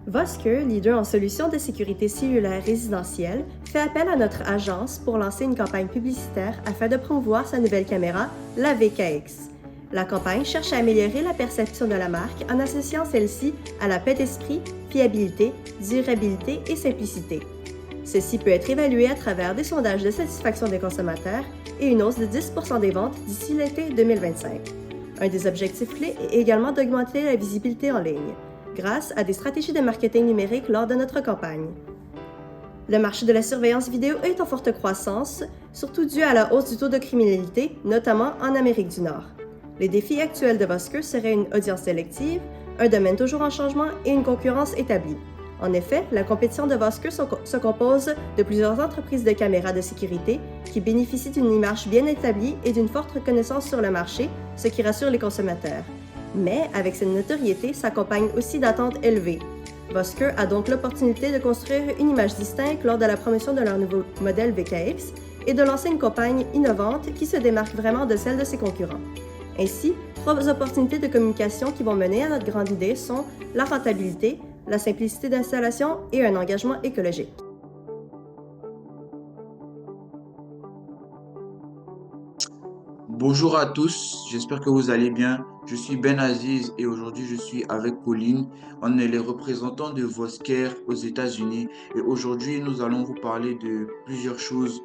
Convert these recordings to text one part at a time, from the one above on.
Vosker, leader en solutions de sécurité cellulaire résidentielle, fait appel à notre agence pour lancer une campagne publicitaire afin de promouvoir sa nouvelle caméra, la VKX. La campagne cherche à améliorer la perception de la marque en associant celle-ci à la paix d'esprit, fiabilité, durabilité et simplicité. Ceci peut être évalué à travers des sondages de satisfaction des consommateurs et une hausse de 10% des ventes d'ici l'été 2025. Un des objectifs clés est également d'augmenter la visibilité en ligne, grâce à des stratégies de marketing numérique lors de notre campagne. Le marché de la surveillance vidéo est en forte croissance, surtout dû à la hausse du taux de criminalité, notamment en Amérique du Nord. Les défis actuels de Vosker seraient une audience sélective, un domaine toujours en changement et une concurrence établie. En effet, la compétition de Vosker se compose de plusieurs entreprises de caméras de sécurité qui bénéficient d'une image bien établie et d'une forte reconnaissance sur le marché, ce qui rassure les consommateurs. Mais avec cette notoriété s'accompagne aussi d'attentes élevées. Vosker a donc l'opportunité de construire une image distincte lors de la promotion de leur nouveau modèle VKX et de lancer une campagne innovante qui se démarque vraiment de celle de ses concurrents. Ainsi, 3 opportunités de communication qui vont mener à notre grande idée sont la rentabilité, la simplicité d'installation et un engagement écologique. Bonjour à tous, j'espère que vous allez bien. Je suis Ben Aziz et aujourd'hui je suis avec Pauline. On est les représentants de Vosker aux États-Unis et aujourd'hui nous allons vous parler de plusieurs choses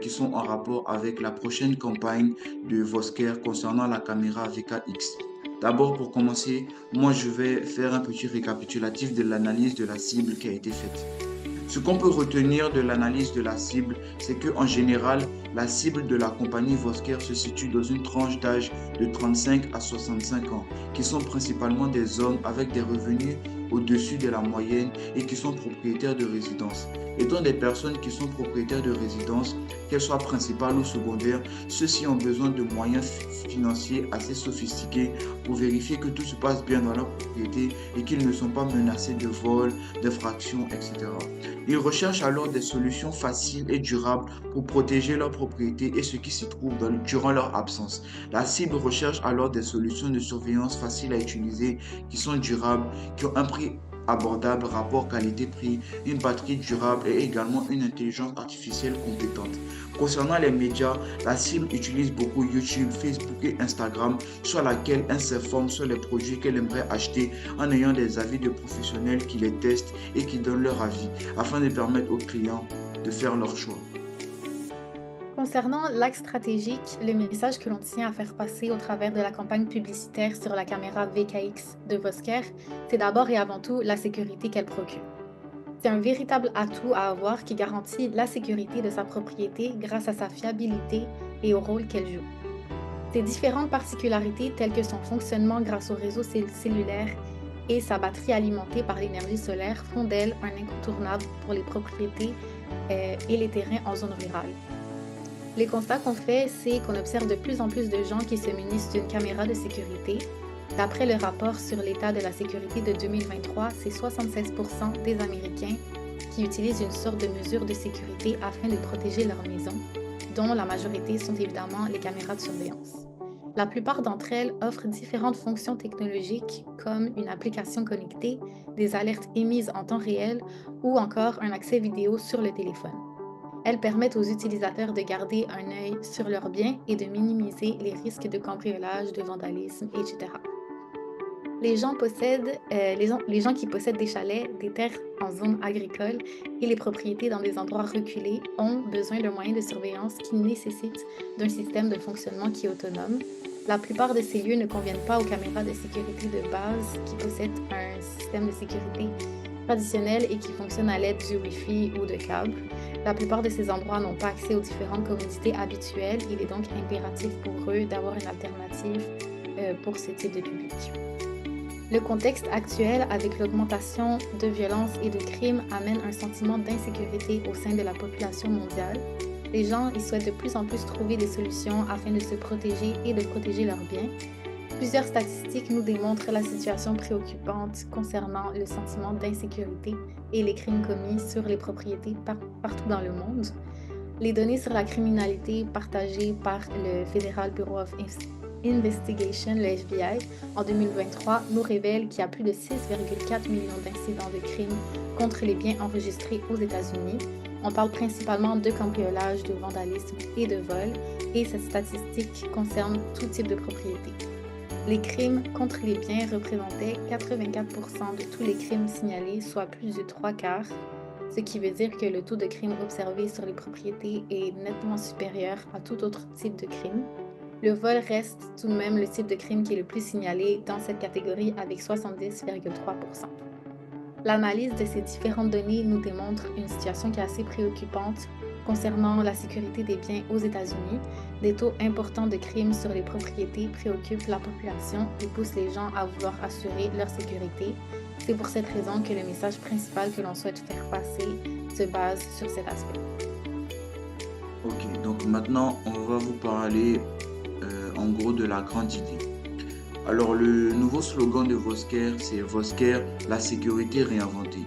qui sont en rapport avec la prochaine campagne de Vosker concernant la caméra VKX. D'abord pour commencer, moi je vais faire un petit récapitulatif de l'analyse de la cible qui a été faite. Ce qu'on peut retenir de l'analyse de la cible, c'est qu'en général, la cible de la compagnie Vosker se situe dans une tranche d'âge de 35 à 65 ans, qui sont principalement des hommes avec des revenus au-dessus de la moyenne et qui sont propriétaires de résidences. Étant des personnes qui sont propriétaires de résidences, qu'elles soient principales ou secondaires, ceux-ci ont besoin de moyens financiers assez sophistiqués pour vérifier que tout se passe bien dans leur propriété et qu'ils ne sont pas menacés de vol, d'infractions, etc. Ils recherchent alors des solutions faciles et durables pour protéger leur propriété et ce qui s'y trouve durant leur absence. La cible recherche alors des solutions de surveillance faciles à utiliser, qui sont durables, qui ont un prix abordable, rapport qualité-prix, une batterie durable et également une intelligence artificielle compétente. Concernant les médias, la cible utilise beaucoup YouTube, Facebook et Instagram, sur laquelle elle s'informe sur les produits qu'elle aimerait acheter en ayant des avis de professionnels qui les testent et qui donnent leur avis afin de permettre aux clients de faire leur choix. Concernant l'axe stratégique, le message que l'on tient à faire passer au travers de la campagne publicitaire sur la caméra VKX de Vosker, c'est d'abord et avant tout la sécurité qu'elle procure. C'est un véritable atout à avoir qui garantit la sécurité de sa propriété grâce à sa fiabilité et au rôle qu'elle joue. Ses différentes particularités telles que son fonctionnement grâce au réseau cellulaire et sa batterie alimentée par l'énergie solaire font d'elle un incontournable pour les propriétés et les terrains en zone rurale. Les constats qu'on fait, c'est qu'on observe de plus en plus de gens qui se munissent d'une caméra de sécurité. D'après le rapport sur l'état de la sécurité de 2023, c'est 76% des Américains qui utilisent une sorte de mesure de sécurité afin de protéger leur maison, dont la majorité sont évidemment les caméras de surveillance. La plupart d'entre elles offrent différentes fonctions technologiques comme une application connectée, des alertes émises en temps réel ou encore un accès vidéo sur le téléphone. Elles permettent aux utilisateurs de garder un œil sur leurs biens et de minimiser les risques de cambriolage, de vandalisme, etc. Les gens qui possèdent des chalets, des terres en zone agricole et les propriétés dans des endroits reculés ont besoin d'un moyen de surveillance qui nécessite d'un système de fonctionnement qui est autonome. La plupart de ces lieux ne conviennent pas aux caméras de sécurité de base qui possèdent un système de sécurité traditionnel et qui fonctionne à l'aide du Wi-Fi ou de câbles. La plupart de ces endroits n'ont pas accès aux différentes commodités habituelles. Il est donc impératif pour eux d'avoir une alternative pour ce type de public. Le contexte actuel, avec l'augmentation de violences et de crimes, amène un sentiment d'insécurité au sein de la population mondiale. Les gens y souhaitent de plus en plus trouver des solutions afin de se protéger et de protéger leurs biens. Plusieurs statistiques nous démontrent la situation préoccupante concernant le sentiment d'insécurité et les crimes commis sur les propriétés partout dans le monde. Les données sur la criminalité partagées par le Federal Bureau of Investigation, le FBI, en 2023 nous révèlent qu'il y a plus de 6,4 millions d'incidents de crimes contre les biens enregistrés aux États-Unis. On parle principalement de cambriolage, de vandalisme et de vol, et cette statistique concerne tout type de propriété. Les crimes contre les biens représentaient 84% de tous les crimes signalés, soit plus de 3/4, ce qui veut dire que le taux de crime observé sur les propriétés est nettement supérieur à tout autre type de crime. Le vol reste tout de même le type de crime qui est le plus signalé dans cette catégorie avec 70,3%. L'analyse de ces différentes données nous démontre une situation qui est assez préoccupante concernant la sécurité des biens aux États-Unis. Des taux importants de crimes sur les propriétés préoccupent la population et poussent les gens à vouloir assurer leur sécurité. C'est pour cette raison que le message principal que l'on souhaite faire passer se base sur cet aspect. Ok, donc maintenant, on va vous parler en gros de la grande idée. Alors, le nouveau slogan de Vosker, c'est Vosker, la sécurité réinventée.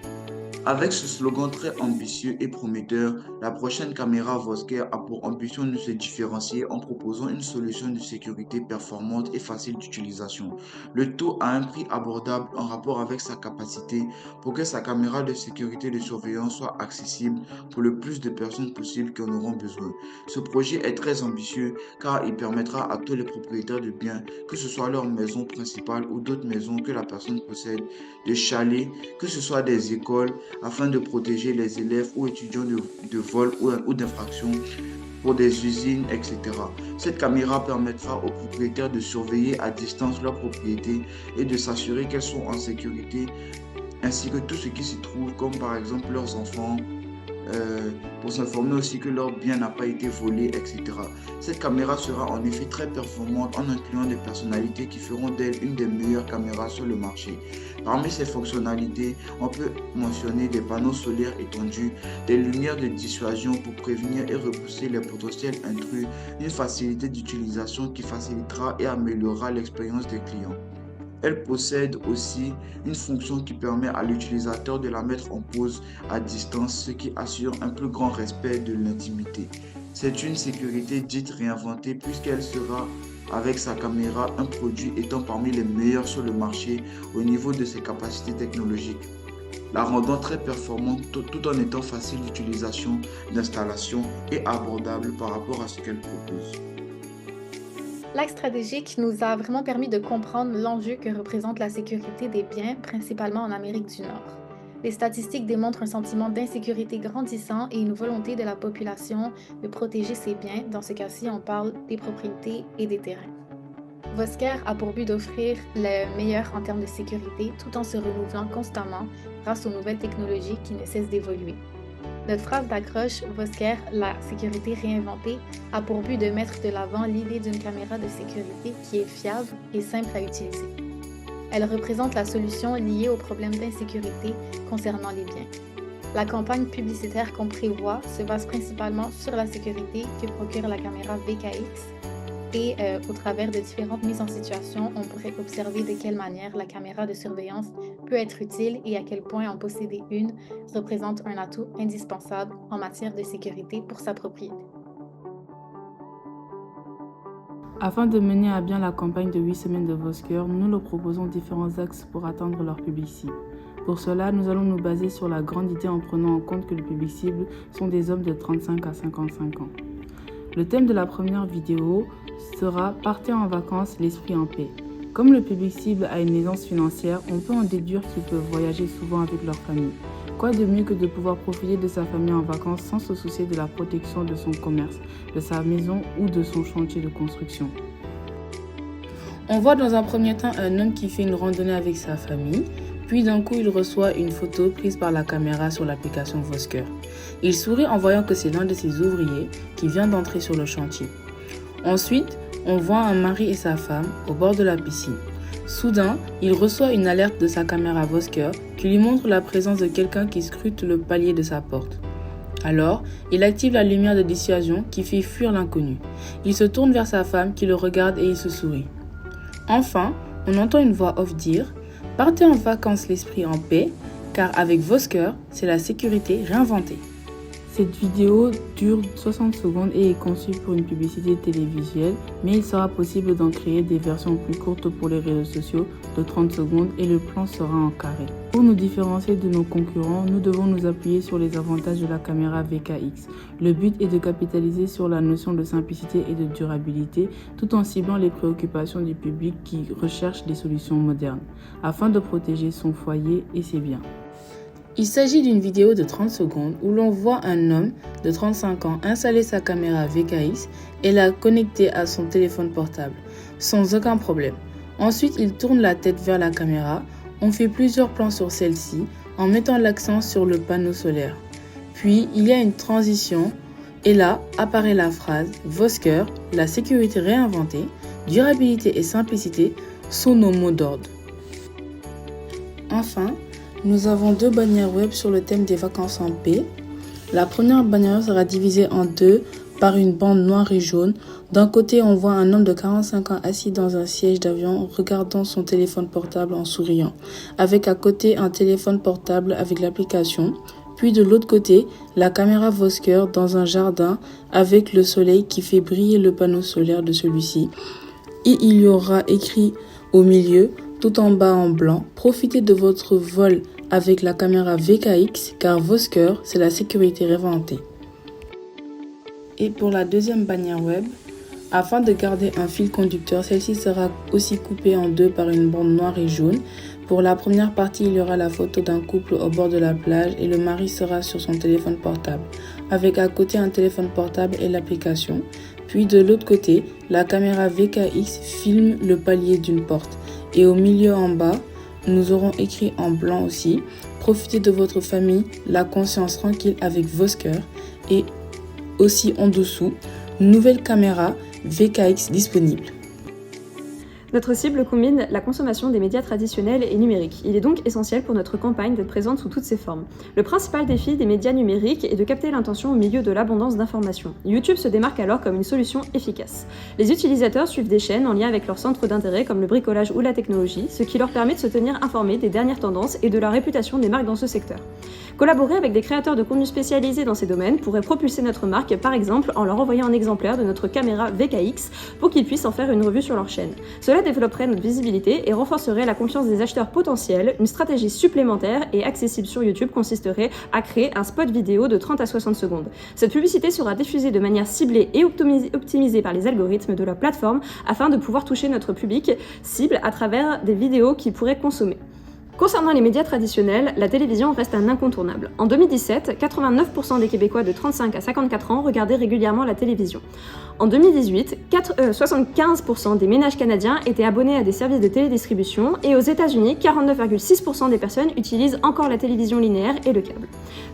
Avec ce slogan très ambitieux et prometteur, la prochaine caméra Vosker a pour ambition de se différencier en proposant une solution de sécurité performante et facile d'utilisation. Le tout à un prix abordable en rapport avec sa capacité pour que sa caméra de sécurité de surveillance soit accessible pour le plus de personnes possible qui en auront besoin. Ce projet est très ambitieux car il permettra à tous les propriétaires de biens, que ce soit leur maison principale ou d'autres maisons que la personne possède, de chalets, que ce soit des écoles, afin de protéger les élèves ou étudiants de vol ou d'infraction pour des usines, etc. Cette caméra permettra aux propriétaires de surveiller à distance leurs propriétés et de s'assurer qu'elles sont en sécurité, ainsi que tout ce qui s'y trouve, comme par exemple leurs enfants, pour s'informer aussi que leur bien n'a pas été volé, etc. Cette caméra sera en effet très performante en incluant des personnalités qui feront d'elle une des meilleures caméras sur le marché. Parmi ces fonctionnalités, on peut mentionner des panneaux solaires étendus, des lumières de dissuasion pour prévenir et repousser les potentiels intrus, une facilité d'utilisation qui facilitera et améliorera l'expérience des clients. Elle possède aussi une fonction qui permet à l'utilisateur de la mettre en pause à distance, ce qui assure un plus grand respect de l'intimité. C'est une sécurité dite réinventée puisqu'elle sera, avec sa caméra, un produit étant parmi les meilleurs sur le marché au niveau de ses capacités technologiques, la rendant très performante tout en étant facile d'utilisation, d'installation et abordable par rapport à ce qu'elle propose. L'axe stratégique nous a vraiment permis de comprendre l'enjeu que représente la sécurité des biens, principalement en Amérique du Nord. Les statistiques démontrent un sentiment d'insécurité grandissant et une volonté de la population de protéger ses biens. Dans ce cas-ci, on parle des propriétés et des terrains. Vosker a pour but d'offrir le meilleur en termes de sécurité tout en se renouvelant constamment grâce aux nouvelles technologies qui ne cessent d'évoluer. Notre phrase d'accroche, Vosker, la sécurité réinventée, a pour but de mettre de l'avant l'idée d'une caméra de sécurité qui est fiable et simple à utiliser. Elle représente la solution liée aux problèmes d'insécurité concernant les biens. La campagne publicitaire qu'on prévoit se base principalement sur la sécurité que procure la caméra VKX et au travers de différentes mises en situation, on pourrait observer de quelle manière la caméra de surveillance peut être utile et à quel point en posséder une représente un atout indispensable en matière de sécurité pour sa propriété. Afin de mener à bien la campagne de 8 semaines de Vosker, nous leur proposons différents axes pour atteindre leur public cible. Pour cela, nous allons nous baser sur la grande idée en prenant en compte que le public cible sont des hommes de 35 à 55 ans. Le thème de la première vidéo sera « Partez en vacances, l'esprit en paix ». Comme le public cible a une aisance financière, on peut en déduire qu'ils peuvent voyager souvent avec leur famille. Quoi de mieux que de pouvoir profiter de sa famille en vacances sans se soucier de la protection de son commerce, de sa maison ou de son chantier de construction. On voit dans un premier temps un homme qui fait une randonnée avec sa famille, puis d'un coup il reçoit une photo prise par la caméra sur l'application Vosker. Il sourit en voyant que c'est l'un de ses ouvriers qui vient d'entrer sur le chantier. Ensuite, on voit un mari et sa femme au bord de la piscine. Soudain, il reçoit une alerte de sa caméra Vosker qui lui montre la présence de quelqu'un qui scrute le palier de sa porte. Alors, il active la lumière de dissuasion qui fait fuir l'inconnu. Il se tourne vers sa femme qui le regarde et il se sourit. Enfin, on entend une voix off dire « Partez en vacances l'esprit en paix, car avec Vosker, c'est la sécurité réinventée ». Cette vidéo dure 60 secondes et est conçue pour une publicité télévisuelle, mais il sera possible d'en créer des versions plus courtes pour les réseaux sociaux de 30 secondes et le plan sera en carré. Pour nous différencier de nos concurrents, nous devons nous appuyer sur les avantages de la caméra VKX. Le but est de capitaliser sur la notion de simplicité et de durabilité tout en ciblant les préoccupations du public qui recherche des solutions modernes, afin de protéger son foyer et ses biens. Il s'agit d'une vidéo de 30 secondes où l'on voit un homme de 35 ans installer sa caméra VKX et la connecter à son téléphone portable, sans aucun problème. Ensuite, il tourne la tête vers la caméra, on fait plusieurs plans sur celle-ci en mettant l'accent sur le panneau solaire. Puis, il y a une transition et là apparaît la phrase « Vosker, la sécurité réinventée, durabilité et simplicité sont nos mots d'ordre ». Enfin, nous avons deux bannières web sur le thème des vacances en paix. La première bannière sera divisée en deux par une bande noire et jaune. D'un côté, on voit un homme de 45 ans assis dans un siège d'avion regardant son téléphone portable en souriant, avec à côté un téléphone portable avec l'application. Puis de l'autre côté, la caméra Vosker dans un jardin avec le soleil qui fait briller le panneau solaire de celui-ci. Et il y aura écrit au milieu, tout en bas en blanc, profitez de votre vol avec la caméra VKX car Vosker, c'est la sécurité réinventée. Et pour la deuxième bannière web, afin de garder un fil conducteur, celle-ci sera aussi coupée en deux par une bande noire et jaune. Pour la première partie, il y aura la photo d'un couple au bord de la plage et le mari sera sur son téléphone portable, avec à côté un téléphone portable et l'application. Puis de l'autre côté, la caméra VKX filme le palier d'une porte. Et au milieu en bas, nous aurons écrit en blanc aussi « Profitez de votre famille, la conscience tranquille avec Vosker » et aussi en dessous, nouvelle caméra VKX disponible. Notre cible combine la consommation des médias traditionnels et numériques. Il est donc essentiel pour notre campagne d'être présente sous toutes ses formes. Le principal défi des médias numériques est de capter l'intention au milieu de l'abondance d'informations. YouTube se démarque alors comme une solution efficace. Les utilisateurs suivent des chaînes en lien avec leurs centres d'intérêt comme le bricolage ou la technologie, ce qui leur permet de se tenir informés des dernières tendances et de la réputation des marques dans ce secteur. Collaborer avec des créateurs de contenu spécialisés dans ces domaines pourrait propulser notre marque, par exemple en leur envoyant un exemplaire de notre caméra VKX pour qu'ils puissent en faire une revue sur leur chaîne. Cela développerait notre visibilité et renforcerait la confiance des acheteurs potentiels. Une stratégie supplémentaire et accessible sur YouTube consisterait à créer un spot vidéo de 30 à 60 secondes. Cette publicité sera diffusée de manière ciblée et optimisée par les algorithmes de la plateforme afin de pouvoir toucher notre public cible à travers des vidéos qu'ils pourraient consommer. Concernant les médias traditionnels, la télévision reste un incontournable. En 2017, 89% des Québécois de 35 à 54 ans regardaient régulièrement la télévision. En 2018, 75% des ménages canadiens étaient abonnés à des services de télédistribution et aux États-Unis, 49,6% des personnes utilisent encore la télévision linéaire et le câble.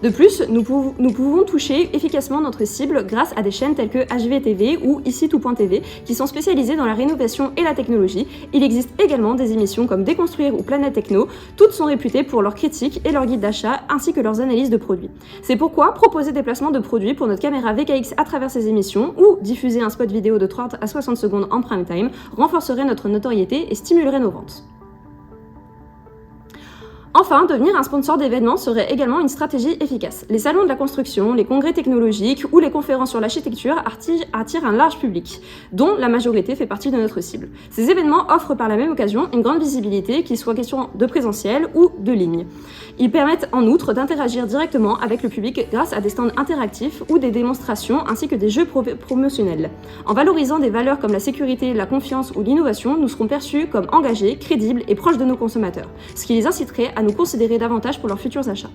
De plus, nous pouvons toucher efficacement notre cible grâce à des chaînes telles que HVTV ou IciTout.tv qui sont spécialisées dans la rénovation et la technologie. Il existe également des émissions comme Déconstruire ou Planète Techno. Toutes sont réputées pour leurs critiques et leurs guides d'achat ainsi que leurs analyses de produits. C'est pourquoi proposer des placements de produits pour notre caméra VKX à travers ces émissions ou diffuser un spot vidéo de 30 à 60 secondes en prime time renforcerait notre notoriété et stimulerait nos ventes. Enfin, devenir un sponsor d'événements serait également une stratégie efficace. Les salons de la construction, les congrès technologiques ou les conférences sur l'architecture attirent un large public, dont la majorité fait partie de notre cible. Ces événements offrent par la même occasion une grande visibilité, qu'il soit question de présentiel ou de ligne. Ils permettent en outre d'interagir directement avec le public grâce à des stands interactifs ou des démonstrations ainsi que des jeux promotionnels. En valorisant des valeurs comme la sécurité, la confiance ou l'innovation, nous serons perçus comme engagés, crédibles et proches de nos consommateurs, ce qui les inciterait à nous considérer davantage pour leurs futurs achats.